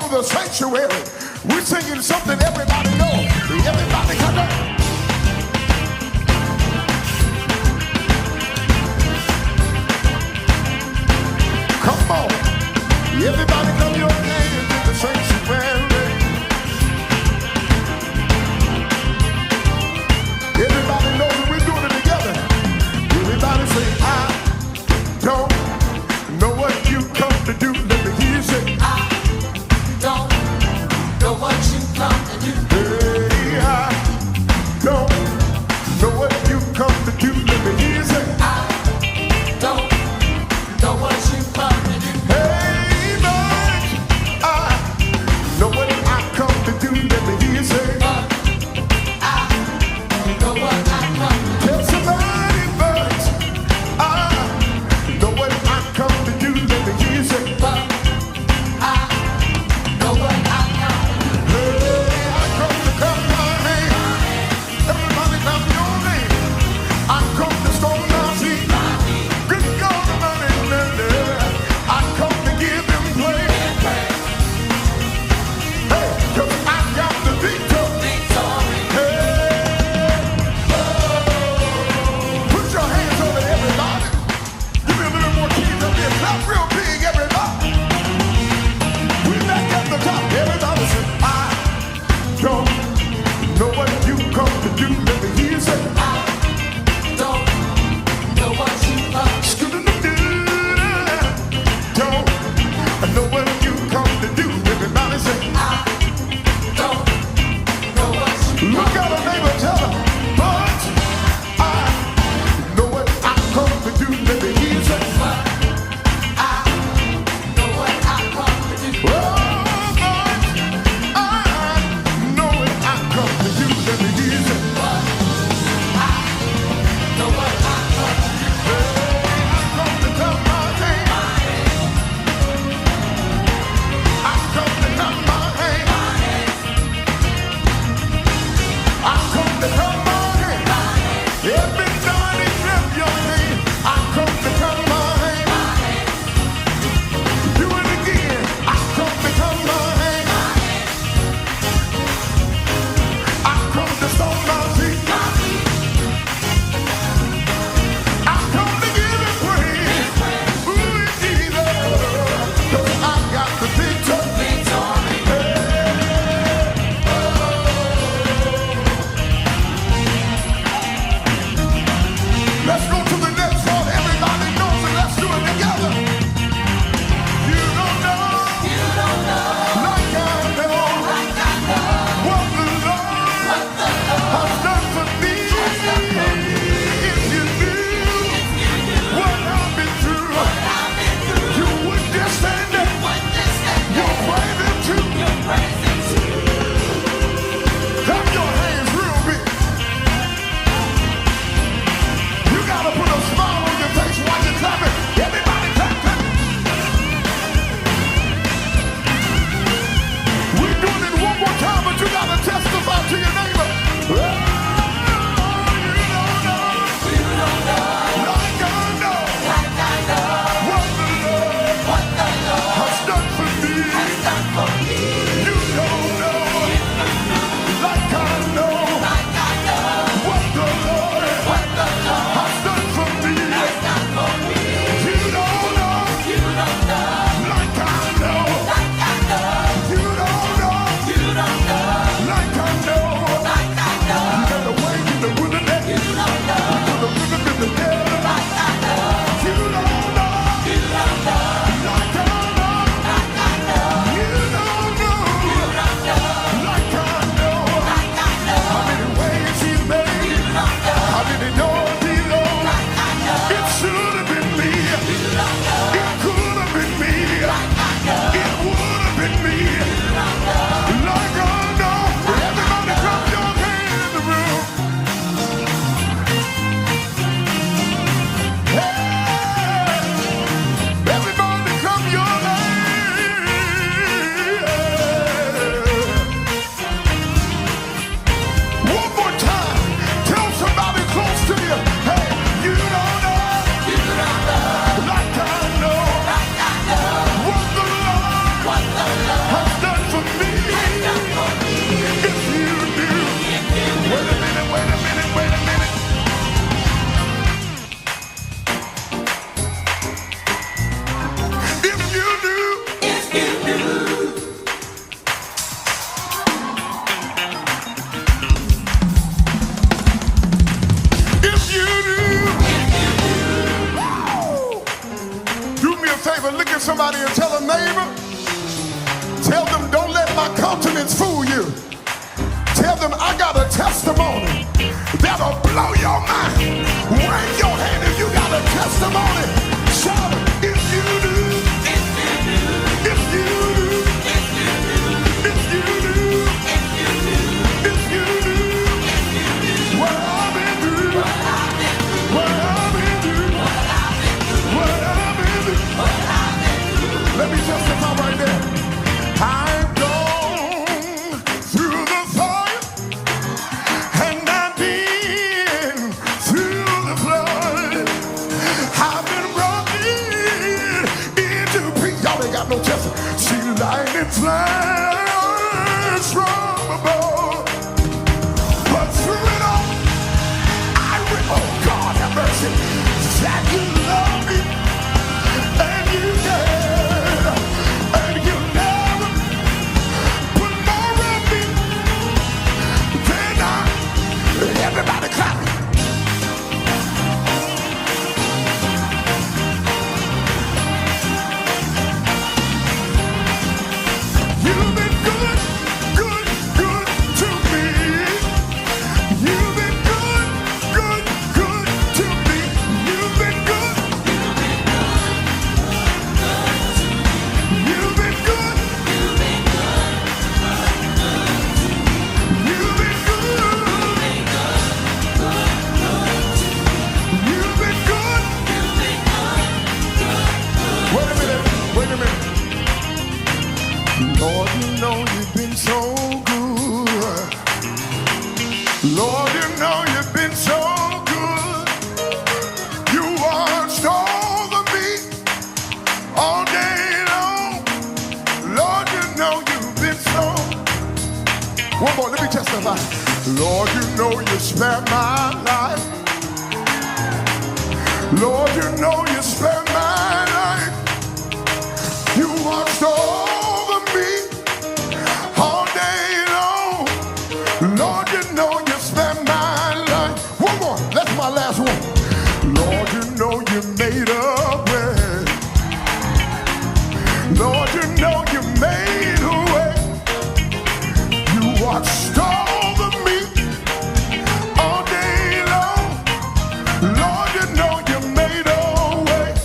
over the sanctuary. We're singing something everybody knows. Everybody come on. Come on. Everybody come your name in the sanctuary. Everybody knows that we're doing it together. Everybody say, I don't know what you come to do. Let me hear you say, I don't know what you come to do. hey, I don't know what you come to do. Let me hear you say, I don't know what you come to do. hey, man, I know what I come to do. Let me hear you say, But I know what I come to do. tell somebody, but I know what I come to do. Let me hear you say, But I know what I come to do. hey, I come to clap my hands. Everybody clap your hands. I come to storm my feet. Good God, I come to give him praise. Hey, 'cause I got the victory. Hey, put your hands on it, everybody. Give me a little more keys up here. Clap real big, everybody. We back at the top. Everybody say, I don't know what you come to do. Let me hear you say, I don't know what you come to do. don't know what you come to do. Everybody say, I don't know what you look at a neighbor, tell her, but I know what I come to do. Let me hear you say, But I know what I come to do. oh, but I know what I come to do. Let me hear you say, But I know what I come to do. hey, I come to clap my hands. Tell them, don't let my countenance fool you. Tell them I got a testimony that'll blow your mind. Wave your hand if you got a testimony. Shout it if you do. If you do. If you do. If you do. If you do. What I've been through. What I've been through. What I've been through. Let me testify right there. I've gone through the fire, and I've been through the flood. I've been brought into peace. Y'all ain't got no testimony. See lightning flash from above, but through it all, oh God have mercy, that you love me, and you care, and you never put more on me than I. Everybody clap. You've been good, good, good to me. You've been good, good, good to me. You've been good. You've been good. You've been good. You've been good. Wait a minute. Wait a minute. Lord, you know you've been so good. Lord, you know you've been so good. You watched over me all day long. Lord, you know you've been so. One more, let me testify. Lord, you know you spared my life. Lord, you know you spared my life. You watched over me all day long. Lord, you know you spent my life. One more, that's my last one. Lord, you know you made a way. Lord, you know you made a way. You watched over me all day long. Lord, you know you made a way.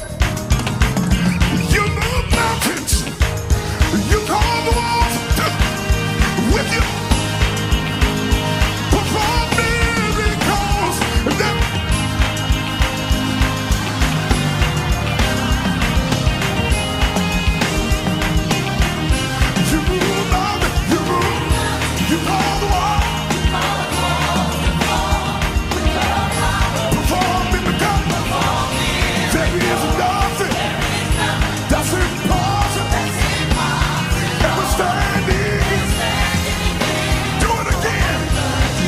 You moved mountains. You called the walls with you. Perform miracles. You moved mountains. You moved. You called the walls. Perform miracles. There is nothing that's impossible. And we're standing. Do it again.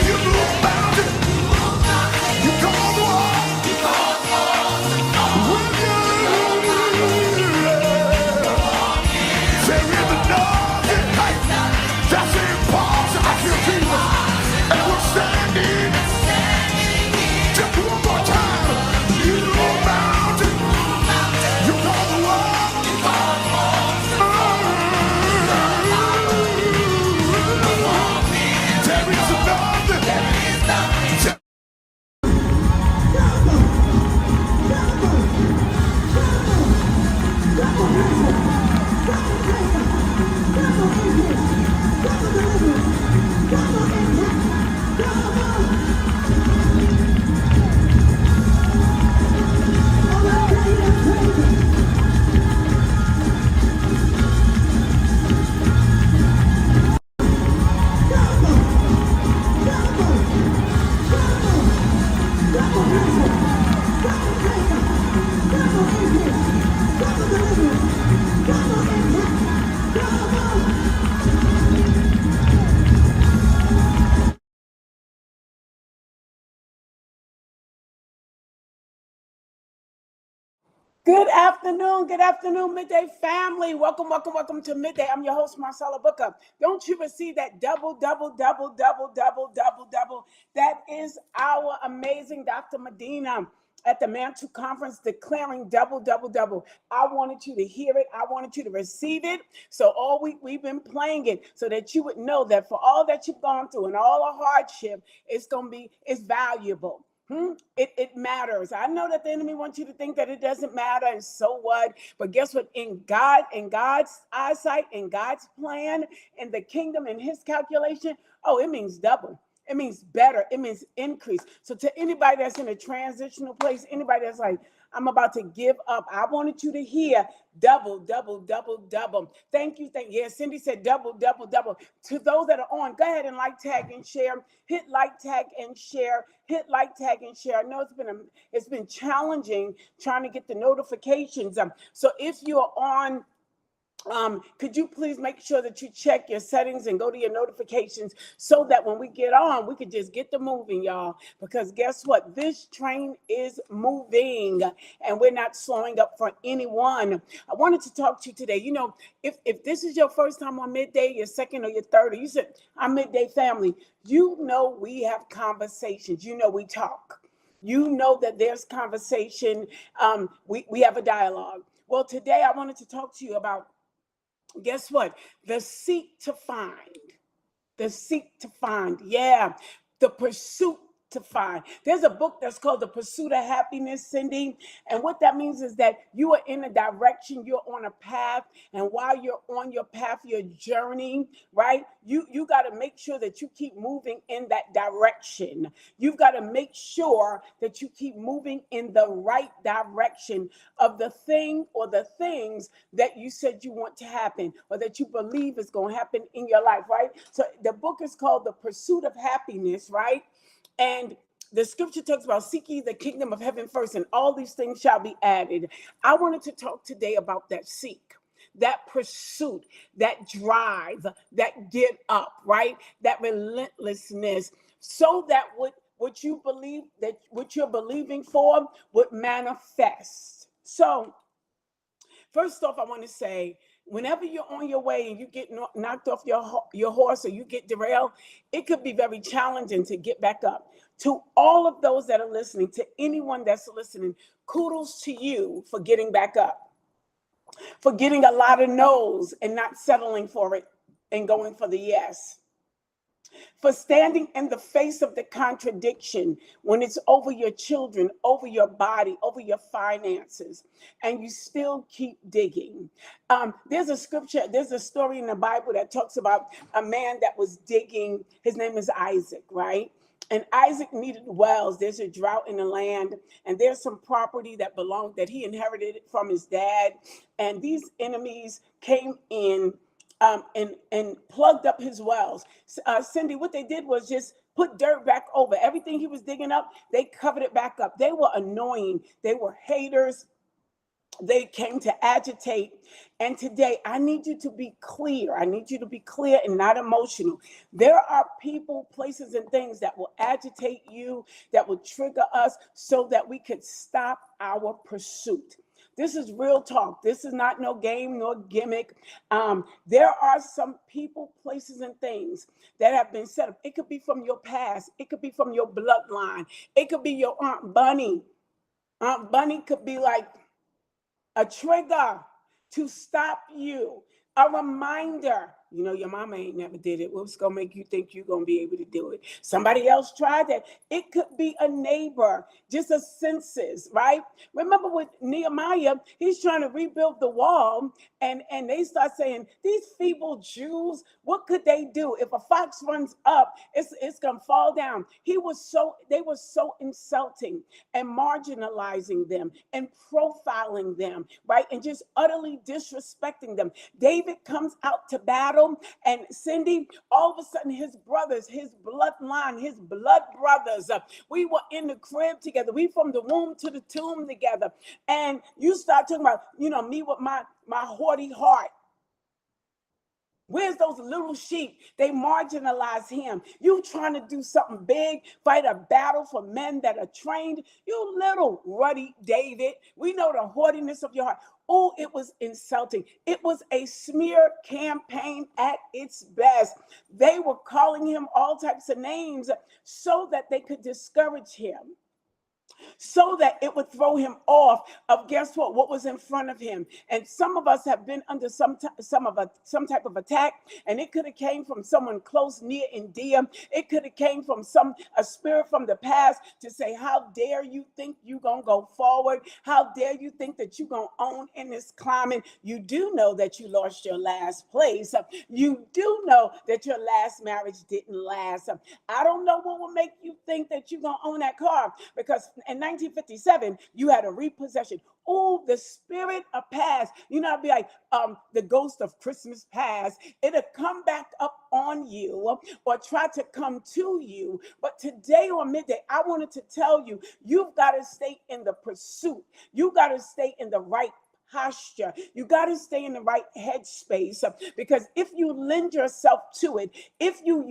You move mountains. You call the walls. With you. There is nothing that's impossible. I feel Jesus. And we're standing. Just one more time. You move mountains. You call the walls. There is nothing. Good afternoon, Midday family. Welcome to Midday. I'm your host, Marcella Booker. Don't you receive that double? That is our amazing Dr. Medina. at the Mantle Conference declaring double, double, double. I wanted you to hear it. I wanted you to receive it. So all week we've been playing it so that you would know that for all that you've gone through and all the hardship, it's valuable. It matters. I know that the enemy wants you to think that it doesn't matter, and so what? But guess what? In God's eyesight, in God's plan, in the kingdom, in His calculation, oh, it means double. It means better. It means increase. So to anybody that's in a transitional place, anybody that's like, I'm about to give up, I wanted you to hear double, double, double, double. Thank you. Yeah, Cindy said double, double, double. To those that are on, go ahead and like, tag, and share. Hit like, tag, and share. Hit like, tag, and share. I know it's been challenging trying to get the notifications. So if you're on, could you please make sure that you check your settings and go to your notifications so that when we get on, we could just get the moving, y'all. Because guess what? This train is moving and we're not slowing up for anyone. I wanted to talk to you today. You know, if this is your first time on Midday, your second or your third, or you said, I'm Midday family, you know we have conversations. You know we talk. You know that there's conversation. We have a dialogue. Well, today I wanted to talk to you about, guess what? The seek to find. The seek to find. Yeah. The pursuit to find. There's a book that's called The Pursuit of Happiness, Cindy. And what that means is that you are in a direction, you're on a path. And while you're on your path, you're journeying, right? You got to make sure that you keep moving in that direction. You've got to make sure that you keep moving in the right direction of the thing or the things that you said you want to happen or that you believe is going to happen in your life, right? So the book is called The Pursuit of Happiness, right? And the scripture talks about seek ye the kingdom of heaven first, and all these things shall be added. I wanted to talk today about that seek, that pursuit, that drive, that get up, right? That relentlessness, so that what you believe, that what you're believing for would manifest. So first off, I want to say, whenever you're on your way and you get knocked off your horse or you get derailed, it could be very challenging to get back up. To all of those that are listening, to anyone that's listening, kudos to you for getting back up, for getting a lot of no's and not settling for it and going for the yes, for standing in the face of the contradiction when it's over your children, over your body, over your finances, and you still keep digging. There's a story in the Bible that talks about a man that was digging. His name is Isaac, right? And Isaac needed wells. There's a drought in the land, and there's some property that he inherited from his dad. And these enemies came in and plugged up his wells. Cindy, what they did was just put dirt back over everything he was digging up. They covered it back up. They were annoying. They were haters. They came to agitate. And today, I need you to be clear. I need you to be clear and not emotional. There are people, places, and things that will agitate you, that will trigger us so that we could stop our pursuit. This is real talk. This is not no game nor gimmick. There are some people, places, and things that have been set up. It could be from your past. It could be from your bloodline. It could be your Aunt Bunny. Aunt Bunny could be like a trigger to stop you, a reminder. You know, your mama ain't never did it. What's going to make you think you're going to be able to do it? Somebody else tried that. It could be a neighbor, just a census, right? Remember with Nehemiah, he's trying to rebuild the wall, and they start saying, these feeble Jews, what could they do? If a fox runs up, it's going to fall down. They were so insulting and marginalizing them and profiling them, right? And just utterly disrespecting them. David comes out to battle. And Cindy, all of a sudden, his brothers, his bloodline, his blood brothers, we were in the crib together. We from the womb to the tomb together. And you start talking about, me with my haughty heart. Where's those little sheep? They marginalize him. You trying to do something big, fight a battle for men that are trained. You little ruddy David. We know the haughtiness of your heart. Oh, it was insulting. It was a smear campaign at its best. They were calling him all types of names so that they could discourage him. so that it would throw him off of, guess what was in front of him. And some of us have been under some type of attack, and it could have came from someone close, near, and dear. It could have came from a spirit from the past to say, how dare you think you gonna go forward? How dare you think that you gonna own in this climate? You do know that you lost your last place. You do know that your last marriage didn't last. I don't know what will make you think that you're gonna own that car, because in 1957, you had a repossession. Oh, the spirit of past. You know, I'd be like, the ghost of Christmas past. It'll come back up on you or try to come to you. But today or midday, I wanted to tell you, you've got to stay in the pursuit. You got to stay in the right posture. You got to stay in the right headspace, because if you lend yourself to it, if you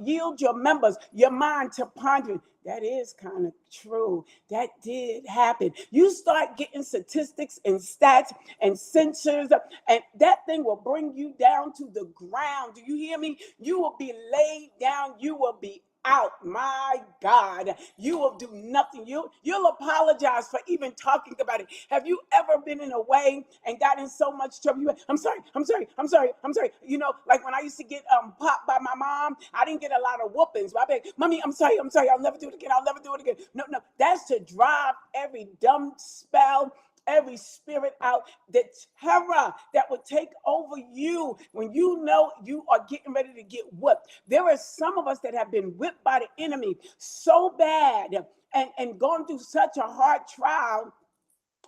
yield your members, your mind to pondering, that is kind of true. That did happen. You start getting statistics and stats and sensors, and that thing will bring you down to the ground. Do you hear me? You will be laid down. You will be out. My God, you will do nothing. You'll apologize for even talking about it. Have you ever been in a way and got in so much trouble? I'm sorry. You know, like when I used to get popped by my mom, I didn't get a lot of whoopings. But I beg, Mommy, I'm sorry. I'll never do it again. No, that's to drive every dumb spell, every spirit out, the terror that would take over you when you know you are getting ready to get whipped. There are some of us that have been whipped by the enemy so bad and gone through such a hard trial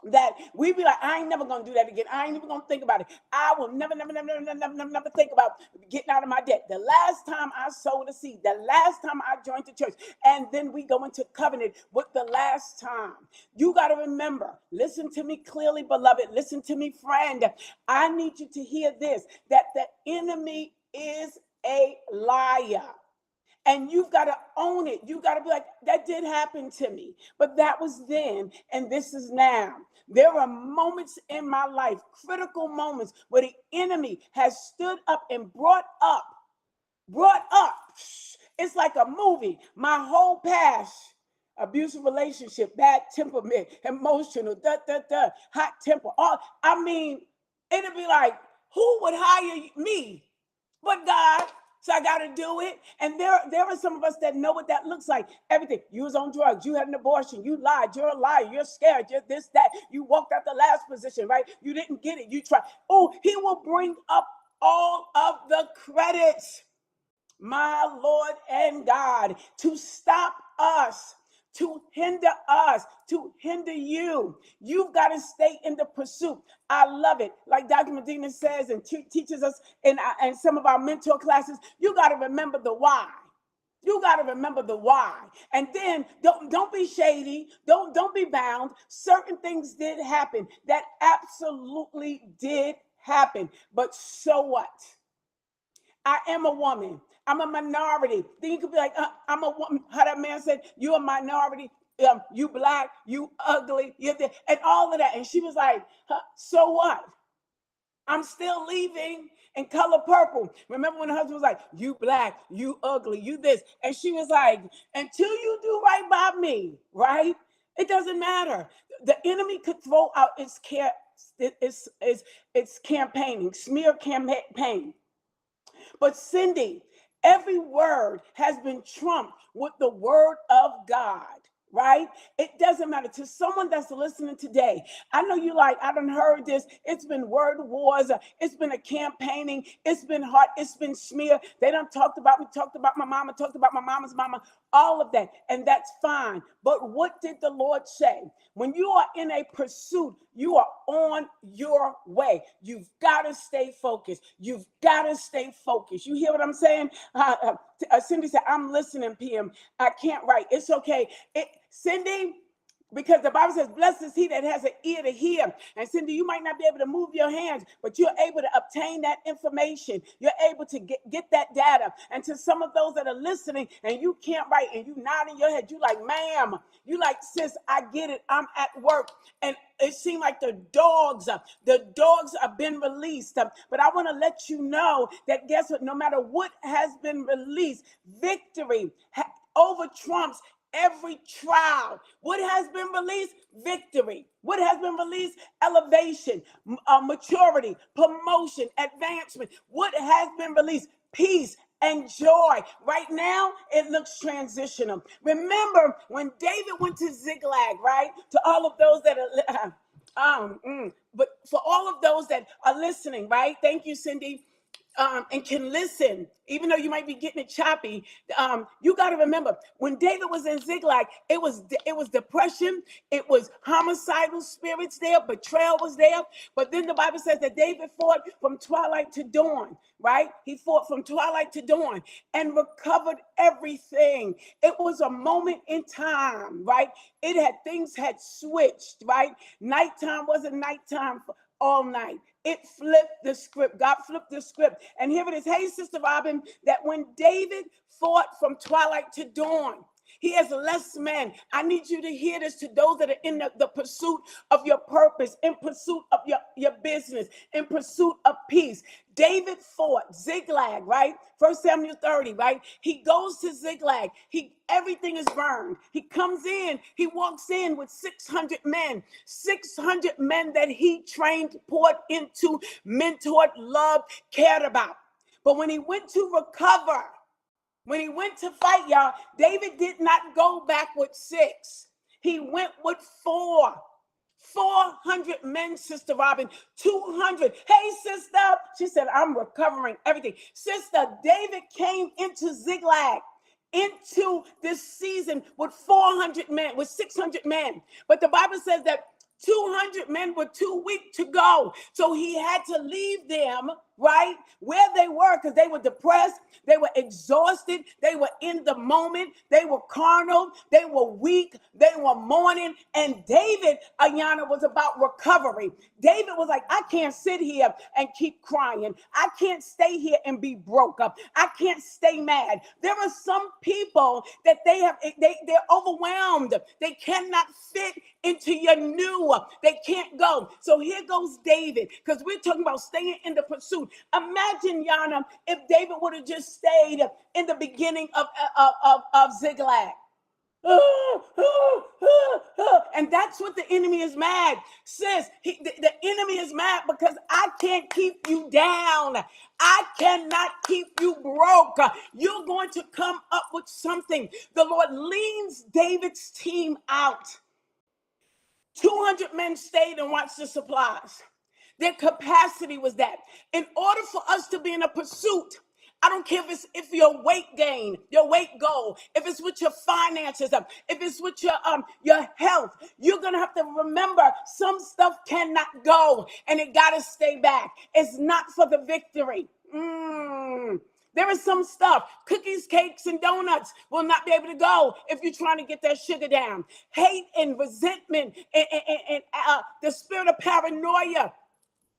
that we be like, I ain't never gonna do that again. I ain't even gonna think about it. I will never think about getting out of my debt. The last time I sowed a seed, the last time I joined the church, and then we go into covenant with the last time. You got to remember, listen to me clearly, beloved. Listen to me, friend. I need you to hear this, that the enemy is a liar. And you've got to own it. You got to be like, that did happen to me, but that was then, and this is now. There are moments in my life, critical moments, where the enemy has stood up and brought up. It's like a movie. My whole past, abusive relationship, bad temperament, emotional, hot temper. It'd be like, who would hire me but God? So I got to do it. And there are some of us that know what that looks like. Everything. You was on drugs. You had an abortion. You lied. You're a liar. You're scared. You're this, that. You walked out the last position, right? You didn't get it. You tried. Oh, he will bring up all of the credits, my Lord and God, to stop us, to hinder you. You've got to stay in the pursuit. I love it. Like Dr. Medina says and teaches us in some of our mentor classes, you got to remember the why. You got to remember the why. And then don't be shady. Don't be bound. Certain things did happen. That absolutely did happen. But so what? I am a woman. I'm a minority. Then you could be like, I'm a woman. How that man said, you're a minority. You black, you ugly, you're there, and all of that. And she was like, so what? I'm still leaving in color purple. Remember when her husband was like, you black, you ugly, you this. And she was like, until you do right by me, right? It doesn't matter. The enemy could throw out its campaigning, smear campaign. But Cindy, every word has been trumped with the word of God, right? It doesn't matter. To someone that's listening today, I know you like, I done heard this. It's been word wars. It's been a campaigning. It's been hard. It's been smear. They done talked about me, talked about my mama, talked about my mama's mama, all of that. And that's fine. But what did the Lord say? When you are in a pursuit, you are on your way. You've got to stay focused. You've got to stay focused. You hear what I'm saying? Cindy said, I'm listening, PM. I can't write. It's okay. Cindy, because the Bible says, blessed is he that has an ear to hear. And Cindy, you might not be able to move your hands, but you're able to obtain that information. You're able to get that data. And to some of those that are listening and you can't write and you nodding your head, you like, ma'am, you like, sis, I get it. I'm at work. And it seemed like the dogs have been released. But I want to let you know that guess what? No matter what has been released, victory over trumps every trial. What has been released? Victory. What has been released? Elevation, maturity, promotion, advancement. What has been released? Peace and joy. Right now, it looks transitional. Remember when David went to Ziklag, right? To all of those that are, but for all of those that are listening, right? Thank you, Cindy. And can listen, even though you might be getting it choppy. You got to remember when David was in Ziklag, it was depression, it was homicidal spirits there, betrayal was there. But then the Bible says that David fought from twilight to dawn, right? He fought from twilight to dawn and recovered everything. It was a moment in time, right? Things had switched, right? Nighttime wasn't nighttime all night. It flipped the script. God flipped the script. And here it is. Hey, Sister Robin, that when David fought from twilight to dawn, he has less men. I need you to hear this to those that are in the pursuit of your purpose, in pursuit of your business, in pursuit of peace. David fought Ziklag, right? 1 Samuel 30, right? He goes to Ziklag. Everything is burned. He comes in. He walks in with 600 men. 600 men that he trained, poured into, mentored, loved, cared about. But when he went to recover, when he went to fight, y'all, David did not go back with 6. He went with 4. 400 men, Sister Robin, 200. Hey, sister. She said, I'm recovering everything. Sister, David came into Ziklag, into this season with 400 men, with 600 men. But the Bible says that 200 men were too weak to go. So he had to leave them, right, where they were, because they were depressed. They were exhausted. They were in the moment. They were carnal. They were weak. They were mourning. And David, Ayana, was about recovery. David was like, I can't sit here and keep crying. I can't stay here and be broke up. I can't stay mad. There are some people that they're overwhelmed. They cannot fit into your new. They can't go. So here goes David, because we're talking about staying in the pursuit. Imagine, Yana, if David would have just stayed in the beginning of Ziklag. And that's what the enemy is mad. Sis, the enemy is mad because I can't keep you down. I cannot keep you broke. You're going to come up with something. The Lord leans David's team out. 200 men stayed and watched the supplies. Their capacity was that. In order for us to be in a pursuit, I don't care if your weight gain, your weight goal, if it's with your finances, if it's with your health, you're gonna have to remember some stuff cannot go and it gotta stay back. It's not for the victory. There is some stuff, cookies, cakes, and donuts will not be able to go if you're trying to get that sugar down. Hate and resentment and the spirit of paranoia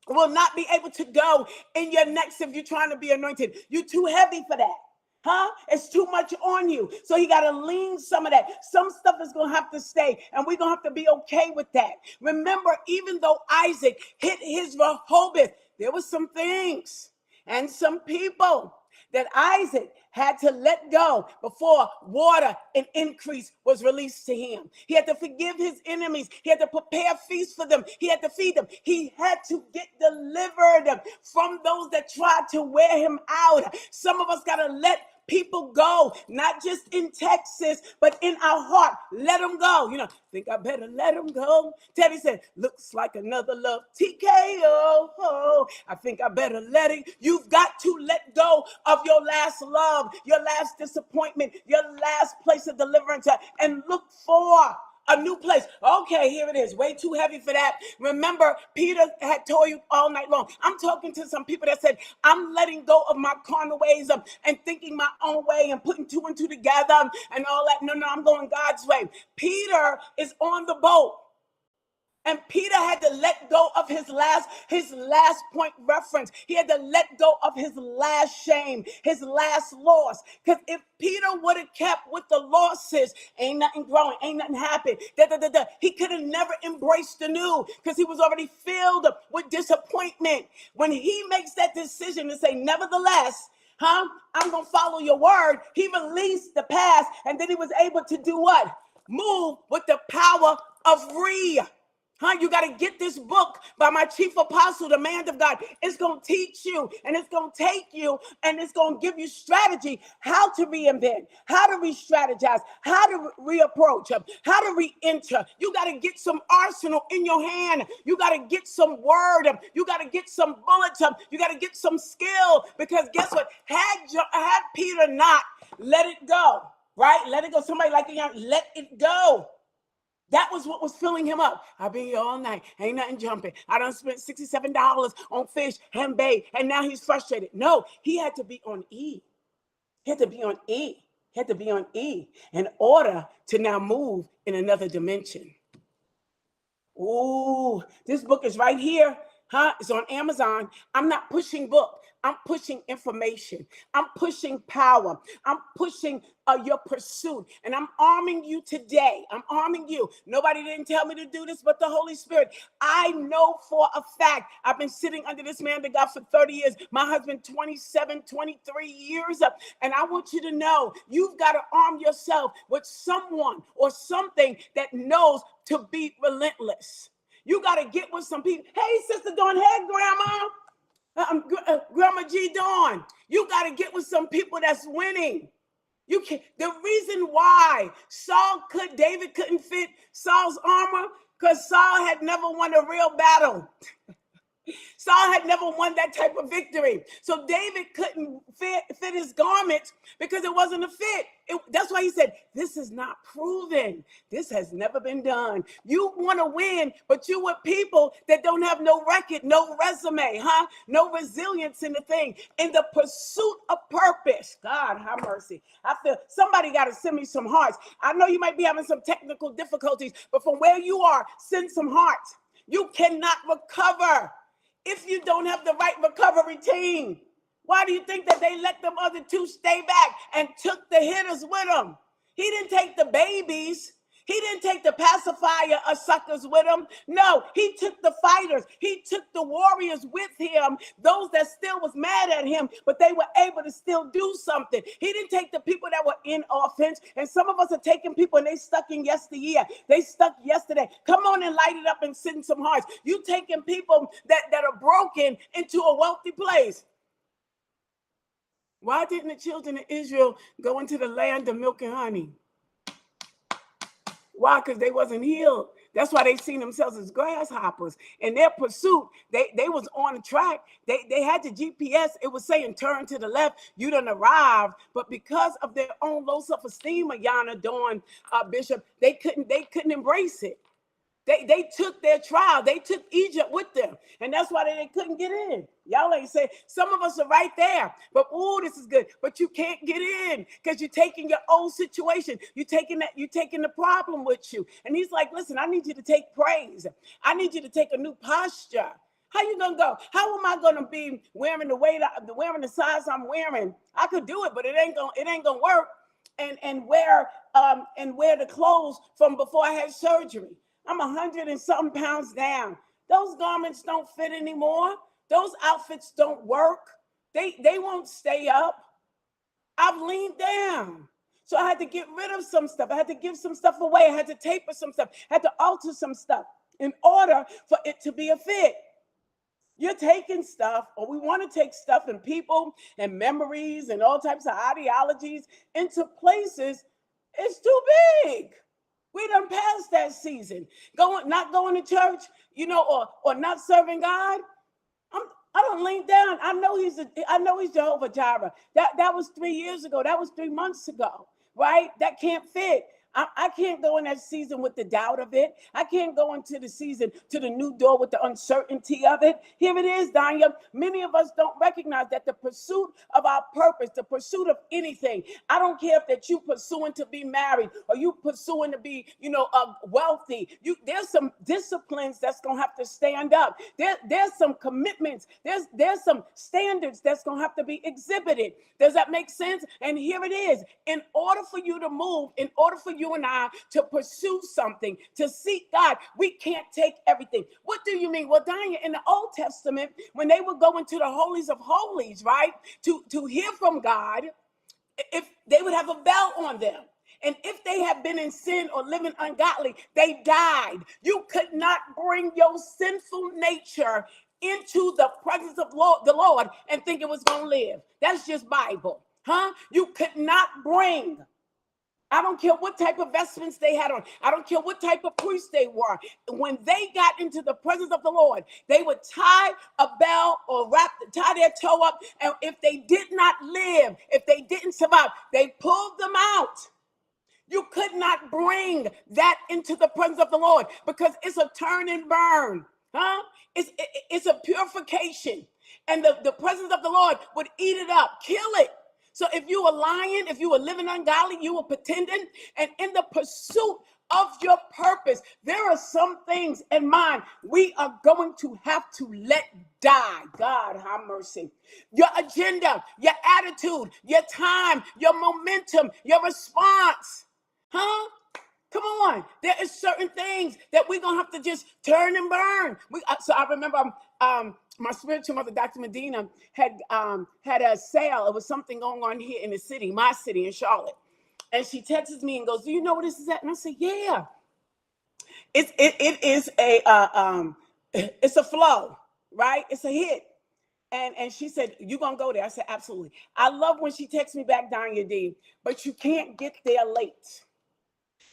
will not be able to go in your next if you're trying to be anointed. You're too heavy for that. It's too much on you. So you got to lean some of that. Some stuff is going to have to stay, and we're going to have to be okay with that. Remember, even though Isaac hit his Rehoboth, there were some things and some people that Isaac had to let go before water and increase was released to him. He had to forgive his enemies. He had to prepare feasts for them. He had to feed them. He had to get delivered from those that tried to wear him out. Some of us got to let people go, not just in Texas, but in our heart. Let them go. Think I better let them go. Teddy said, looks like another love TKO. I think I better let it. You've got to let go of your last love, your last disappointment, your last place of deliverance, and look for a new place. Okay, here it is. Way too heavy for that. Remember, Peter had told you all night long. I'm talking to some people that said, I'm letting go of my carnal ways and thinking my own way and putting 2 and 2 together and all that. No, I'm going God's way. Peter is on the boat. And Peter had to let go of his last point reference. He had to let go of his last shame, his last loss. Because if Peter would have kept with the losses, ain't nothing growing, ain't nothing happening. He could have never embraced the new because he was already filled with disappointment. When he makes that decision to say, nevertheless, I'm going to follow your word. He released the past, and then he was able to do what? Move with the power of You got to get this book by my chief apostle, the man of God. It's going to teach you, and it's going to take you, and it's going to give you strategy, how to reinvent, how to re-strategize, how to reapproach, how to re-enter. You got to get some arsenal in your hand. You got to get some word. You got to get some bullets. You got to get some skill, because guess what? Had Peter not let it go, right? Let it go. Somebody like a young, let it go. That was what was filling him up. I've been here all night. Ain't nothing jumping. I done spent $67 on fish and bait, and now he's frustrated. No, he had to be on E. He had to be on E. He had to be on E in order to now move in another dimension. Ooh, this book is right here. It's on Amazon. I'm not pushing book. I'm pushing information. I'm pushing power. I'm pushing your pursuit. And I'm arming you today. I'm arming you. Nobody didn't tell me to do this but the Holy Spirit. I know for a fact. I've been sitting under this man of God for 30 years. My husband, 27, 23 years. And I want you to know, you've got to arm yourself with someone or something that knows to be relentless. You got to get with some people. Hey, Sister Dawn. Hey, Grandma. Grandma G. Dawn. You got to get with some people that's winning. You can. The reason why David couldn't fit Saul's armor, because Saul had never won a real battle. Saul had never won that type of victory. So David couldn't fit his garments because it wasn't a fit. That's why he said, this is not proven. This has never been done. You want to win, but you with people that don't have no record, no resume, no resilience in the thing. In the pursuit of purpose. God, have mercy. I feel somebody got to send me some hearts. I know you might be having some technical difficulties, but from where you are, send some hearts. You cannot recover if you don't have the right recovery team. Why do you think that they let them other two stay back and took the hitters with them? He didn't take the babies. He didn't take the pacifier or suckers with him. No, he took the fighters. He took the warriors with him, those that still was mad at him, but they were able to still do something. He didn't take the people that were in offense. And some of us are taking people and they stuck in yesteryear. They stuck yesterday. Come on and light it up and send some hearts. You taking people that are broken into a wealthy place. Why didn't the children of Israel go into the land of milk and honey? Why? Because they wasn't healed. That's why they seen themselves as grasshoppers. In their pursuit, they was on the track. They had the GPS. It was saying turn to the left. You done arrived. But because of their own low self-esteem, Ayana, Dawn, Bishop, they couldn't embrace it. They took their trial. They took Egypt with them. And that's why they couldn't get in. Y'all ain't say, some of us are right there. But, this is good. But you can't get in because you're taking your old situation. You're taking the problem with you. And he's like, listen, I need you to take praise. I need you to take a new posture. How you gonna go? How am I gonna be wearing the size I'm wearing? I could do it, but it ain't gonna work. And wear the clothes from before I had surgery. I'm 100 and something pounds down. Those garments don't fit anymore. Those outfits don't work. They won't stay up. I've leaned down. So I had to get rid of some stuff. I had to give some stuff away. I had to taper some stuff. I had to alter some stuff in order for it to be a fit. You're taking stuff, or we want to take stuff and people and memories and all types of ideologies into places. It's too big. We done passed that season. Not going to church, or not serving God. I don't lean down. I know he's Jehovah Jireh. That was 3 years ago. That was 3 months ago, right? That can't fit. I can't go in that season with the doubt of it. I can't go into the season to the new door with the uncertainty of it. Here it is, Danya. Many of us don't recognize that the pursuit of our purpose, the pursuit of anything. I don't care if that you pursuing to be married or you pursuing to be, wealthy. There's some disciplines that's gonna have to stand up. There's some commitments. There's some standards that's gonna have to be exhibited. Does that make sense? And here it is. In order for you to move, in order for you you and I to pursue something, to seek God. We can't take everything. What do you mean? Well, Diane, in the Old Testament, when they would go into the holies of holies, right, to hear from God, if they would have a bell on them. And if they had been in sin or living ungodly, they died. You could not bring your sinful nature into the presence of the Lord and think it was going to live. That's just Bible. You could not bring. I don't care what type of vestments they had on. I don't care what type of priest they were. When they got into the presence of the Lord, they would tie a bell or tie their toe up. And if they did not live, if they didn't survive, they pulled them out. You could not bring that into the presence of the Lord because it's a turn and burn. It's a purification. And the presence of the Lord would eat it up, kill it. So if you were lying, if you were living ungodly, you were pretending, and in the pursuit of your purpose, there are some things in mind we are going to have to let die. God, have mercy. Your agenda, your attitude, your time, your momentum, your response. Come on. There is certain things that we're going to have to just turn and burn. So I remember my spiritual mother, Dr. Medina, had a sale. It was something going on here in the city, my city in Charlotte. And she texts me and goes, do you know where this is at? And I said, yeah. It is it's a flow, right? It's a hit. And she said, you going to go there? I said, absolutely. I love when she texts me back, Danya D, but you can't get there late.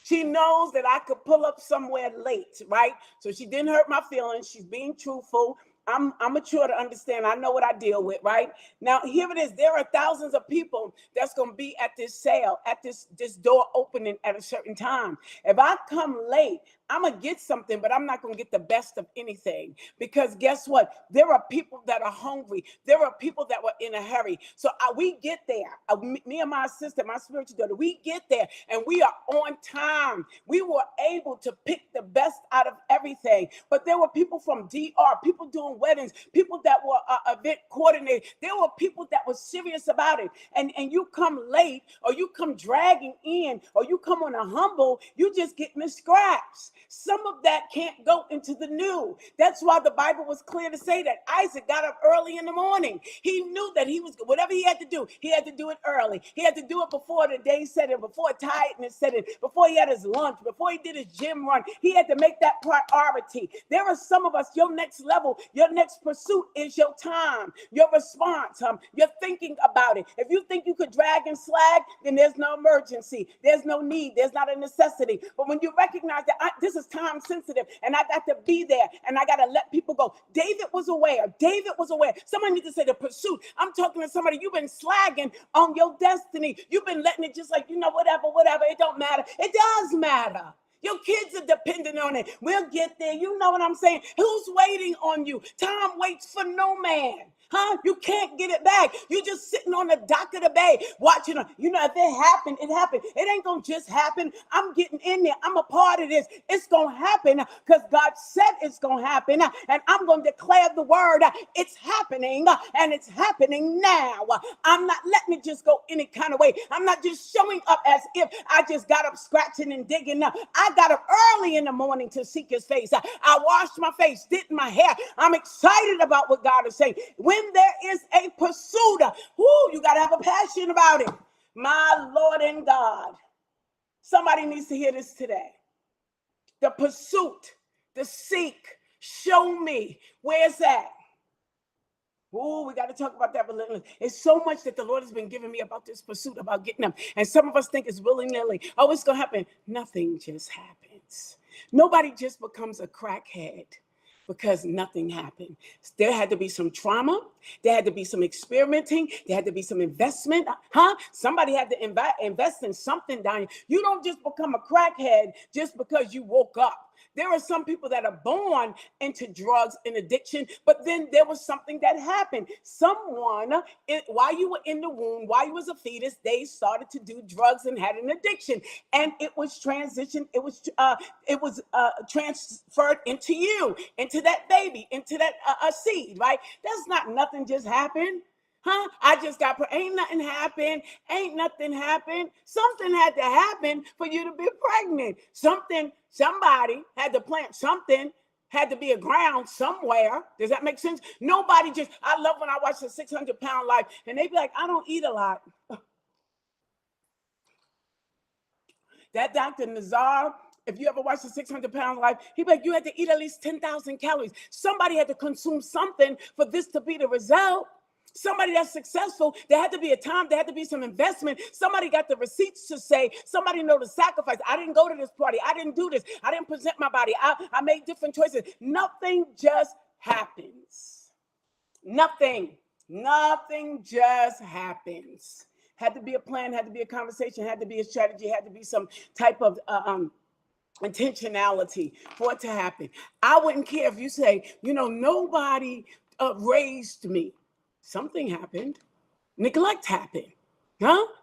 She knows that I could pull up somewhere late, right? So she didn't hurt my feelings. She's being truthful. I'm mature to understand. I know what I deal with, right? Now, here it is. There are thousands of people that's going to be at this sale, at this door opening at a certain time. If I come late, I'm going to get something, but I'm not going to get the best of anything. Because guess what? There are people that are hungry. There are people that were in a hurry. So we get there. Me and my sister, my spiritual daughter, we get there and we are on time. We were able to pick the best out of everything. But there were people from DR, people doing weddings, people that were event coordinators. There were people that were serious about it. And you come late, or you come dragging in, or you come on a humble, you just getting the scraps. Some of that can't go into the new. That's why the Bible was clear to say that Isaac got up early in the morning. He knew that he was, whatever he had to do it early. He had to do it before the day set in, before tiredness set in, before he had his lunch, before he did his gym run. He had to make that priority. There are some of us, your next level, your next pursuit is your time, your response, you're thinking about it. If you think you could drag and slag, then there's no emergency. There's no need. There's not a necessity. But when you recognize that this is time sensitive and I got to be there and I got to let people go. David was aware. Somebody needs to say the pursuit. I'm talking to somebody, you've been slagging on your destiny. You've been letting it just like, whatever. It don't matter. It does matter. Your kids are dependent on it. We'll get there. You know what I'm saying? Who's waiting on you? Time waits for no man. You can't get it back. You're just sitting on the dock of the bay watching. If it happened, it happened. It ain't going to just happen. I'm getting in there. I'm a part of this. It's going to happen because God said it's going to happen. And I'm going to declare the word. It's happening and it's happening now. I'm not letting it just go any kind of way. I'm not just showing up as if I just got up scratching and digging. I got up early in the morning to seek his face. I washed my face, did my hair. I'm excited about what God is saying. When there is a pursuit, you got to have a passion about it. My Lord and God. Somebody needs to hear this today. The pursuit, the seek, show me. Where's that? We got to talk about that relentless. It's so much that the Lord has been giving me about this pursuit, about getting them. And some of us think it's willy-nilly. Oh, it's going to happen. Nothing just happens. Nobody just becomes a crackhead because nothing happened. There had to be some trauma. There had to be some experimenting. There had to be some investment. Somebody had to invest in something down here. You don't just become a crackhead just because you woke up. There are some people that are born into drugs and addiction, but then there was something that happened. Someone, while you were in the womb, while you was a fetus, they started to do drugs and had an addiction, and it was transitioned. It was transferred into you, into that baby, into that seed. Right? That's not nothing just happened. Huh? I just got, ain't nothing happened. Ain't nothing happened. Something had to happen for you to be pregnant. Somebody had to plant something, had to be a ground somewhere. Does that make sense? Nobody just, I love when I watch the 600-pound life and they be like, I don't eat a lot. That Dr. Nazar, if you ever watch the 600-pound life, he'd be like, you had to eat at least 10,000 calories. Somebody had to consume something for this to be the result. Somebody that's successful, there had to be a time, there had to be some investment. Somebody got the receipts to say, somebody know the sacrifice. I didn't go to this party. I didn't do this. I didn't present my body. I made different choices. Nothing just happens. Nothing just happens. Had to be a plan, had to be a conversation, had to be a strategy, had to be some type of intentionality for it to happen. I wouldn't care if you say, nobody raised me. Something happened. Neglect happened.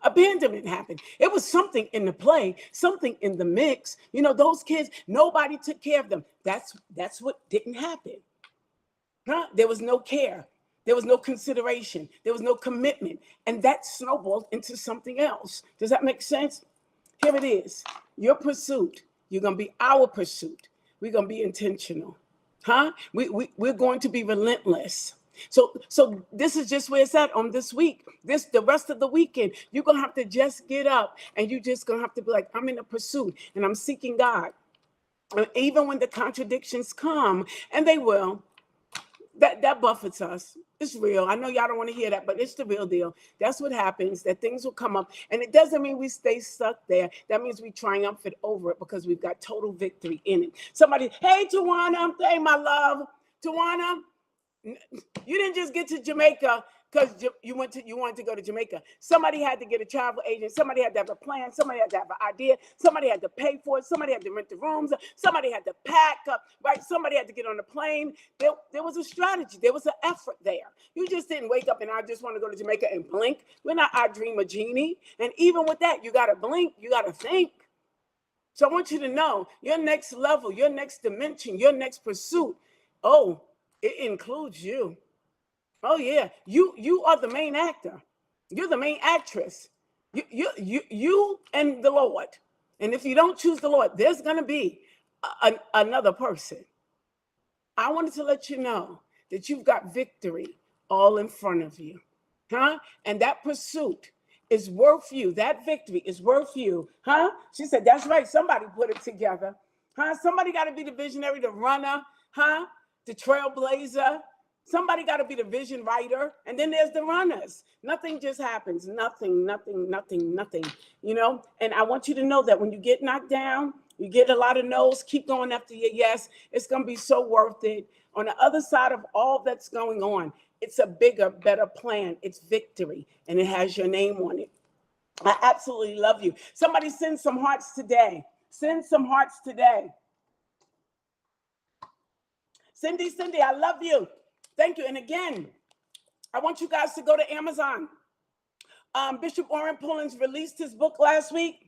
Abandonment happened. It was something in the play, something in the mix. Those kids, nobody took care of them. That's what didn't happen. There was no care. There was no consideration. There was no commitment. And that snowballed into something else. Does that make sense? Here it is. Your pursuit. You're going to be our pursuit. We're going to be intentional. We're going to be relentless. So this is just where it's at on this week. The rest of the weekend, you're going to have to just get up and you're just going to have to be like, I'm in a pursuit and I'm seeking God. And even when the contradictions come, and they will, that buffets us. It's real. I know y'all don't want to hear that, but it's the real deal. That's what happens, that things will come up. And it doesn't mean we stay stuck there. That means we triumphant over it because we've got total victory in it. Somebody, hey, Tawana, hey, my love. Tawana, you didn't just get to Jamaica because you wanted to go to Jamaica. Somebody had to get a travel agent. Somebody had to have a plan. Somebody had to have an idea. Somebody had to pay for it. Somebody had to rent the rooms. Somebody had to pack up, right? Somebody had to get on the plane. There was a strategy. There was an effort there. You just didn't wake up and I just want to go to Jamaica and blink. We're not I Dream a Genie. And even with that, you got to blink. You got to think. So I want you to know your next level, your next dimension, your next pursuit. Oh, it includes you. Oh yeah, you are the main actor. You're the main actress. You and the Lord. And if you don't choose the Lord, there's going to be another person. I wanted to let you know that you've got victory all in front of you. And that pursuit is worth you. That victory is worth you. She said, that's right. Somebody put it together. Somebody got to be the visionary, the runner, the trailblazer. Somebody got to be the vision writer. And then there's the runners. Nothing just happens. Nothing. And I want you to know that when you get knocked down, you get a lot of no's, keep going after your yes. It's going to be so worth it. On the other side of all that's going on, it's a bigger, better plan. It's victory. And it has your name on it. I absolutely love you. Somebody send some hearts today. Send some hearts today. Cindy, I love you. Thank you. And again, I want you guys to go to Amazon. Bishop Warren Pullins released his book last week.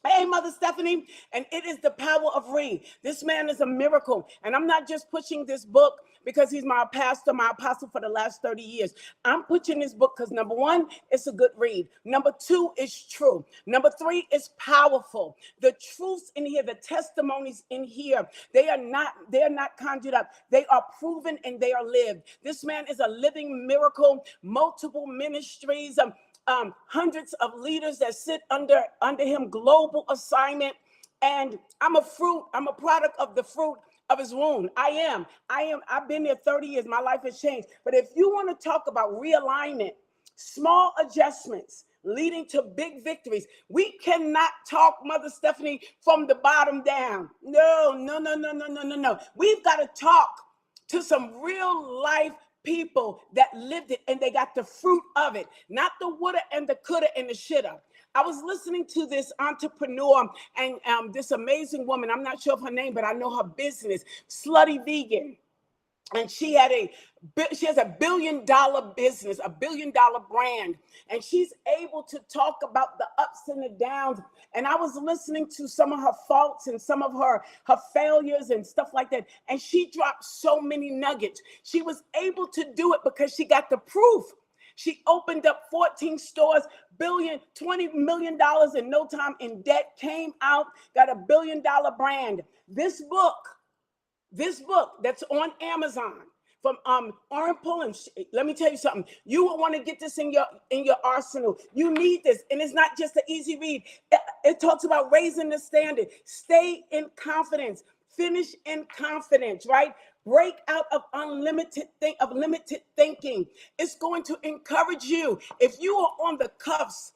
Hey, Mother Stephanie, and it is The Power of Read. This man is a miracle. And I'm not just pushing this book because he's my pastor, my apostle for the last 30 years. I'm pushing this book because number one, it's a good read. Number two, it's true. Number three, it's powerful. The truths in here, the testimonies in here, they are not conjured up. They are proven and they are lived. This man is a living miracle, multiple ministries, hundreds of leaders that sit under him, global assignment. And I'm a product of the fruit of his wound. I've been there 30 years. My life has changed. But if you want to talk about realignment, small adjustments leading to big victories, we cannot talk, Mother Stephanie, from the bottom down. No. We've got to talk to some real life people that lived it and they got the fruit of it, not the woulda and the coulda and the shoulda. I was listening to this entrepreneur and this amazing woman. I'm not sure of her name, but I know her business, Slutty Vegan. And she has a $1 billion business, $1 billion brand. And she's able to talk about the ups and the downs. And I was listening to some of her faults and some of her failures and stuff like that. And she dropped so many nuggets. She was able to do it because she got the proof She opened up 14 stores, $20 million in no time in debt, came out, got a $1 billion brand. This book that's on Amazon from Oren Pullen. Let me tell you something. You will want to get this in your arsenal. You need this, and it's not just an easy read. It talks about raising the standard. Stay in confidence. Finish in confidence, right? Break out of limited thinking. It's going to encourage you. If you are on the cuffs,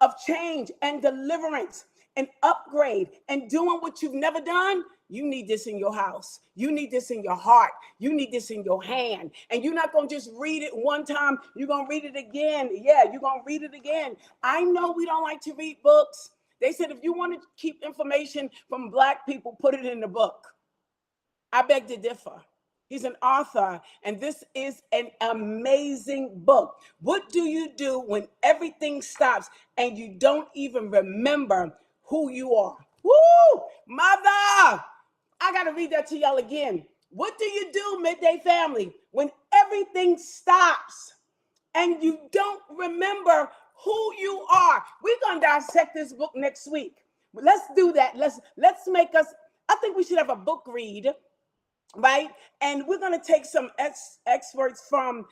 of change and deliverance and upgrade and doing what you've never done, you need this in your house. You need this in your heart. You need this in your hand. And you're not going to just read it one time. You're going to read it again. Yeah, you're going to read it again. I know we don't like to read books. They said if you want to keep information from Black people, put it in the book. I beg to differ. He's an author, and this is an amazing book. What do you do when everything stops and you don't even remember who you are? Woo! Mother! I got to read that to y'all again. What do you do, Midday Family, when everything stops and you don't remember who you are? We're going to dissect this book next week. Let's do that. Let's make us, I think we should have a book read, right? And we're going to take some excerpts from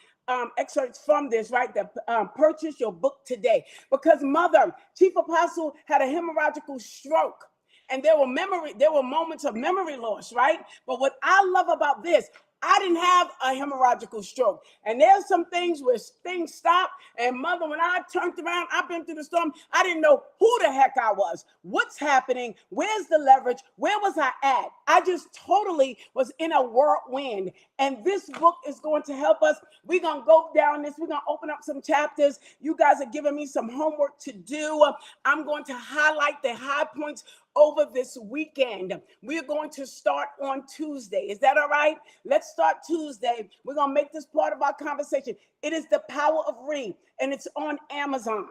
this, right? That purchase your book today. Because Mother, Chief Apostle had a hemorrhagical stroke. And there were moments of memory loss, right? But what I love about this, I didn't have a hemorrhagical stroke. And there's some things where things stop. And Mother, when I turned around, I've been through the storm. I didn't know who the heck I was. What's happening? Where's the leverage? Where was I at? I just totally was in a whirlwind. And this book is going to help us. We're going to go down this. We're going to open up some chapters. You guys are giving me some homework to do. I'm going to highlight the high points over this weekend. We're going to start on Tuesday. Is that all right? Let's start Tuesday. We're going to make this part of our conversation. It is The Power of Re, and it's on Amazon.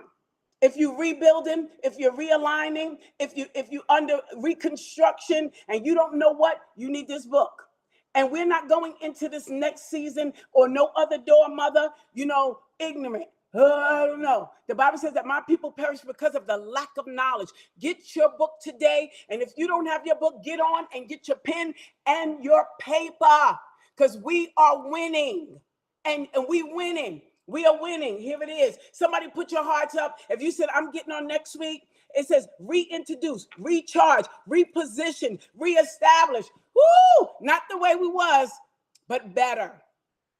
If you're rebuilding, if you're realigning, if you under reconstruction and you don't know what, you need this book. And we're not going into this next season or no other door, Mother, ignorant. I don't know. The Bible says that my people perish because of the lack of knowledge. Get your book today. And if you don't have your book, get on and get your pen and your paper, because we are winning. And we winning. We are winning. Here it is. Somebody put your hearts up. If you said, I'm getting on next week, it says reintroduce, recharge, reposition, reestablish. Woo! Not the way we was, but better.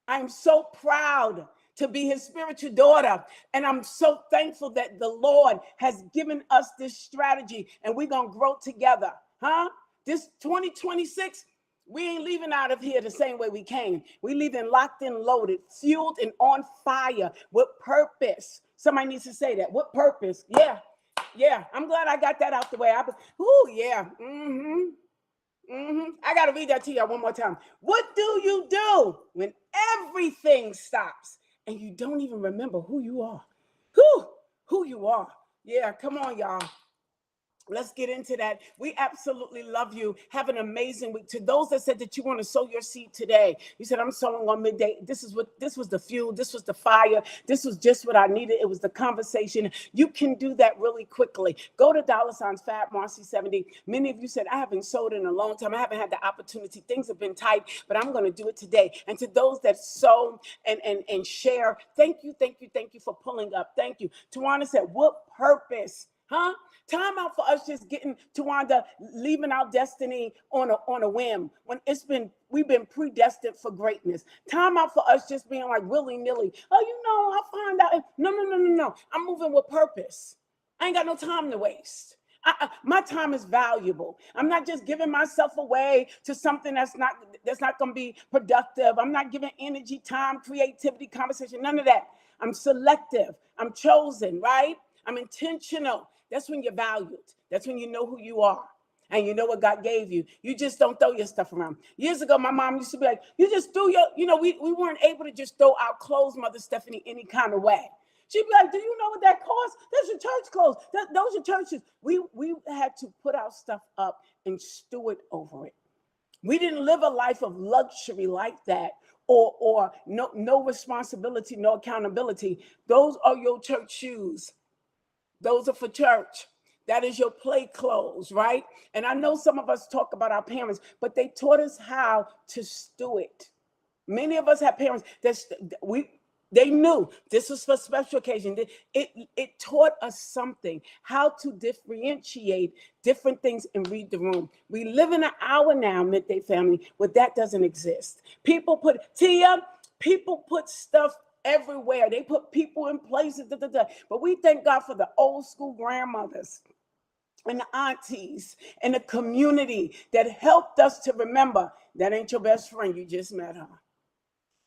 I'm so proud to be his spiritual daughter. And I'm so thankful that the Lord has given us this strategy and we're going to grow together. This 2026, we ain't leaving out of here the same way we came. We leaving locked and loaded, fueled and on fire with purpose. Somebody needs to say that. With purpose. Yeah. I'm glad I got that out the way. Yeah. I got to read that to y'all one more time. What do you do when everything stops and you don't even remember who you are? Who you are. Yeah, come on, y'all. Let's get into that. We absolutely love you. Have an amazing week. To those that said that you want to sow your seed today, you said, I'm sowing on midday. This was the fuel. This was the fire. This was just what I needed. It was the conversation. You can do that really quickly. Go to $ Fab Marcy 70. Many of you said, I haven't sowed in a long time. I haven't had the opportunity. Things have been tight, but I'm going to do it today. And to those that sow and share, thank you for pulling up. Thank you. Tawana said, what purpose? Time out for us just getting Tawanda leaving our destiny on a whim when we've been predestined for greatness. Time out for us just being like willy-nilly. I'll find out. No. I'm moving with purpose. I ain't got no time to waste. My time is valuable. I'm not just giving myself away to something that's not going to be productive. I'm not giving energy, time, creativity, conversation, none of that. I'm selective. I'm chosen, right? I'm intentional. That's when you're valued. That's when you know who you are and you know what God gave you. You just don't throw your stuff around. Years ago, my mom used to be like, you just threw we weren't able to just throw our clothes, Mother Stephanie, any kind of way. She'd be like, do you know what that costs? That's your church clothes. Those are churches. We had to put our stuff up and steward over it. We didn't live a life of luxury like that. or no responsibility, no accountability. Those are your church shoes. Those are for church. That is your play clothes, right? And I know some of us talk about our parents, but they taught us how to steward. Many of us have parents that they knew this was for special occasion. It taught us something, how to differentiate different things and read the room. We live in an hour now, midday family, where that doesn't exist. People put stuff everywhere. They put people in places, but we thank God for the old school grandmothers and the aunties and the community that helped us to remember that ain't your best friend, you just met her.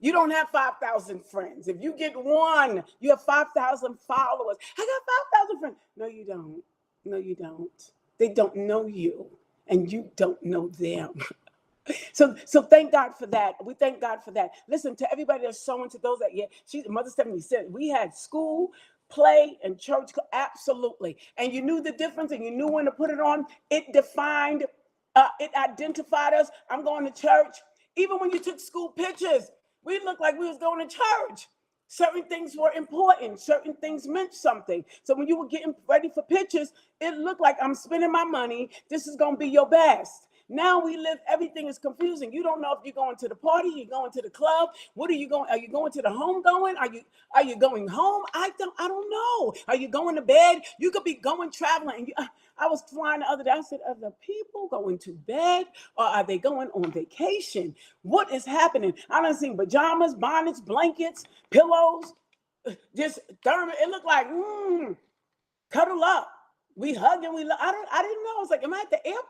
You don't have 5,000 friends. If you get one, you have 5,000 followers. I got 5,000 friends. No, you don't. No, you don't. They don't know you, and you don't know them. So thank God for that. We thank God for that. Listen, to everybody that's sowing, to those that, Mother Stephanie said, we had school, play, and church. Absolutely. And you knew the difference, and you knew when to put it on. It defined, it identified us. I'm going to church. Even when you took school pictures, we looked like we was going to church. Certain things were important. Certain things meant something. So when you were getting ready for pictures, it looked like I'm spending my money. This is going to be your best. Now we live, everything is confusing. You don't know if you're going to the party, you're going to the club. What are you going? Are you going to the home going? Are you going home? I don't know. Are you going to bed? You could be going traveling. I was flying the other day. I said, are the people going to bed or are they going on vacation? What is happening? I done seen pajamas, bonnets, blankets, pillows, just thermal. It looked like, cuddle up. We hug and we love. I didn't know. I was like, am I at the airport?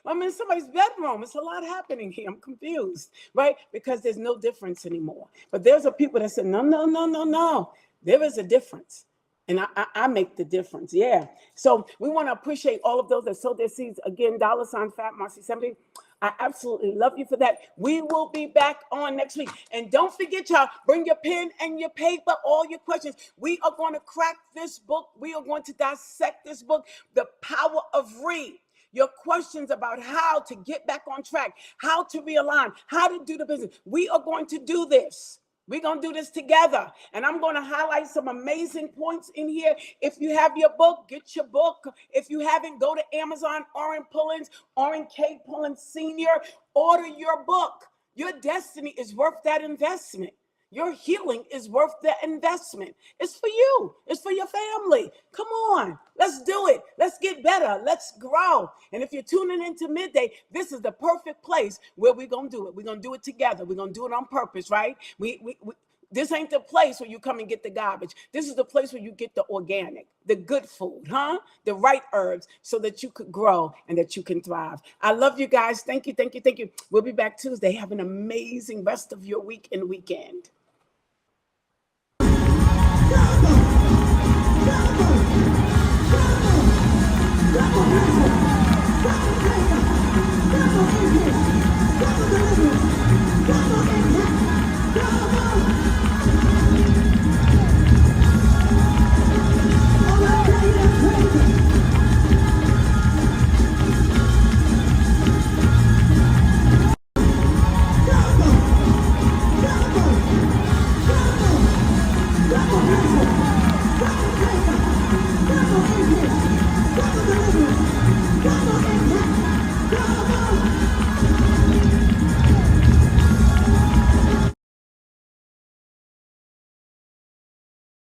I'm in somebody's bedroom. It's a lot happening here. I'm confused, right? Because there's no difference anymore. But there's a people that said, no. There is a difference. And I make the difference. Yeah. So we want to appreciate all of those that sowed their seeds. Again, $ Fat Marcy 70. I absolutely love you for that. We will be back on next week. And don't forget, y'all, bring your pen and your paper, all your questions. We are going to crack this book. We are going to dissect this book, The Power of Read. Your questions about how to get back on track, how to realign, how to do the business. We are going to do this. We're going to do this together. And I'm going to highlight some amazing points in here. If you have your book, get your book. If you haven't, go to Amazon, Orrin K. Pullins Sr. Order your book. Your destiny is worth that investment. Your healing is worth the investment. It's for you. It's for your family. Come on. Let's do it. Let's get better. Let's grow. And if you're tuning into Midday, this is the perfect place where we're going to do it. We're going to do it together. We're going to do it on purpose, right? This ain't the place where you come and get the garbage. This is the place where you get the organic, the good food, the right herbs, so that you could grow and that you can thrive. I love you guys. Thank you. We'll be back Tuesday. Have an amazing rest of your week and weekend. Come on.